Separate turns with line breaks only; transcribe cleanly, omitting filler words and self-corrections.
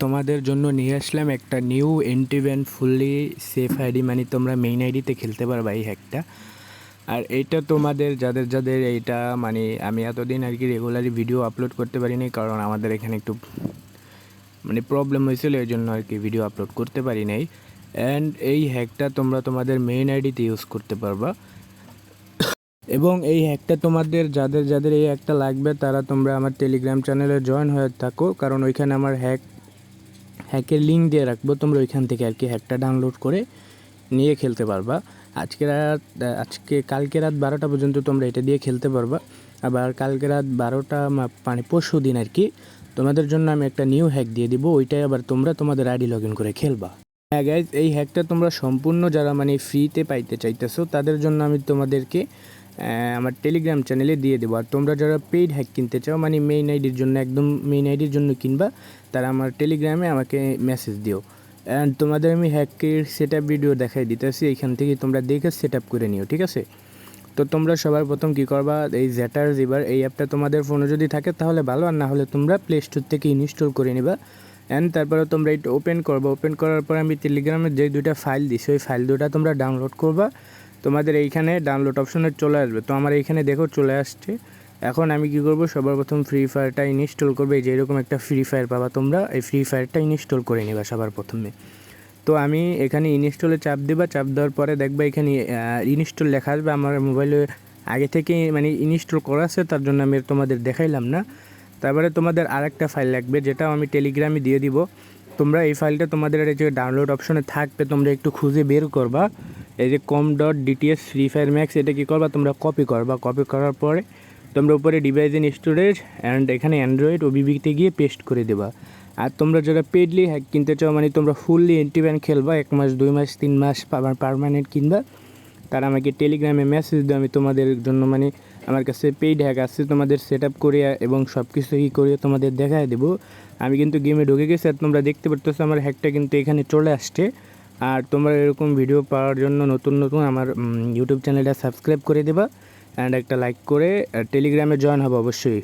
তোমাদের জন্য নিয়ে আসলাম একটা নিউ এন্টিভেন ফুললি সেফ আইডি, মানে তোমরা মেইন আইডিতে খেলতে পারবা এই হ্যাকটা। আর এইটা তোমাদের যাদের যাদের এইটা, মানে আমি এতদিন আর কি রেগুলারই ভিডিও আপলোড করতে পারিনি, কারণ আমাদের এখানে একটু মানে প্রবলেম হয়েছিল, এই জন্য আর কি ভিডিও আপলোড করতে পারি নাই। অ্যান্ড এই হ্যাকটা তোমরা তোমাদের মেইন আইডিতে ইউজ করতে পারবা। এবং এই হ্যাকটা তোমাদের যাদের যাদের এই হ্যাকটা লাগবে তারা তোমরা আমার টেলিগ্রাম চ্যানেলে জয়েন হয়ে থাকো, কারণ ওইখানে আমার হ্যাকের লিঙ্ক দিয়ে রাখবো, তোমরা ওইখান থেকে আর কি হ্যাকটা ডাউনলোড করে নিয়ে খেলতে পারবা। কালকে রাত 12টা পর্যন্ত তোমরা এটা দিয়ে খেলতে পারবা। আবার কালকে রাত 12টা মানে পরশু দিন আর কি তোমাদের জন্য আমি একটা নিউ হ্যাক দিয়ে দিব, ওইটাই আবার তোমরা তোমাদের আইডি লগ ইন করে খেলবা। হ্যাঁ গাইজ, এই হ্যাকটা তোমরা সম্পূর্ণ যারা মানে ফ্রিতে পাইতে চাইতেছো তাদের জন্য আমি তোমাদেরকে আমার টেলিগ্রাম চ্যানেলে দিয়ে দেবো। আর তোমরা যারা পেইড হ্যাক কিনতে চাও, মানে মেইন আইডির জন্য, একদম মেইন আইডির জন্য কিনবা, তারা আমার টেলিগ্রামে আমাকে মেসেজ দিও। অ্যান্ড তোমাদের আমি হ্যাকের সেট আপ ভিডিও দেখাই দিতেছি, এইখান থেকে তোমরা দেখে সেট আপ করে নিও, ঠিক আছে? তো তোমরা সবার প্রথম কী করবা, এই জ্যাটার জিবার এই অ্যাপটা তোমাদের ফোনে যদি থাকে তাহলে ভালো, আর না হলে তোমরা প্লে স্টোর থেকে ইনস্টল করে নিবা। অ্যান্ড তারপরে তোমরা এটা ওপেন করবা। ওপেন করার পর আমি টেলিগ্রামে যে দুইটা ফাইল দিছি ওই ফাইল দুটা তোমরা ডাউনলোড করবা। তোমাদের এইখানে ডাউনলোড অপশনে চলে আসবে, তো আমার এইখানে দেখো চলে আসছে। এখন আমি কি করব, সবার প্রথম ফ্রি ফায়ারটা ইনস্টল করবে। এই যে এরকম একটা ফ্রি ফায়ার পাবা, তোমরা এই ফ্রি ফায়ারটা ইনস্টল করে নিবা সবার প্রথমে। তো আমি এখানে ইনস্টলে চাপ দেবা, চাপ দেওয়ার পরে দেখবা এখানে ইনস্টল লেখা আসবে। আমার মোবাইলে আগে থেকে মানে ইনস্টল করা আছে, তার জন্য আমি তোমাদের দেখাইলাম না। তারপরে তোমাদের আরেকটা ফাইল লাগবে, যেটাও আমি টেলিগ্রামে দিয়ে দিব। তোমরা এই ফাইলটা তোমাদের এই যে ডাউনলোড অপশনে থাকবে, তোমরা একটু খুঁজে বের করবা। এই যে com.dts ফ্রি ফায়ার ম্যাক্স, এটা কী করবা, তোমরা কপি করবা। কপি করার পরে তোমরা উপরে ডিভাইস ইন স্টোরেজ অ্যান্ড এখানে অ্যান্ড্রয়েড ওবিবিতে গিয়ে পেস্ট করে দেবা। আর তোমরা যারা পেডলি হ্যাক কিনতে চাও, মানে তোমরা ফুললি এন্টিভ্যান খেলবা, 1 মাস 2 মাস 3 মাস পারমানেন্ট কিনবা, তারা আমাকে টেলিগ্রামে মেসেজ দেয়। আমি তোমাদের জন্য মানে আমার কাছে পেইড হ্যাক আছে, তোমাদের সেট আপ করে এবং সব কিছু ই করে তোমাদের দেখায় দেবো। আমি কিন্তু গেমে ঢুকে গেছি, আর তোমরা দেখতে পারতেছো আমার হ্যাকটা কিন্তু এখানে চলে আসছে। আর তোমরা এরকম ভিডিও পাওয়ার জন্য নতুন নতুন আমার ইউটিউব চ্যানেলটা সাবস্ক্রাইব করে দেবা, অ্যান্ড একটা লাইক করে টেলিগ্রামে জয়েন হবে অবশ্যই।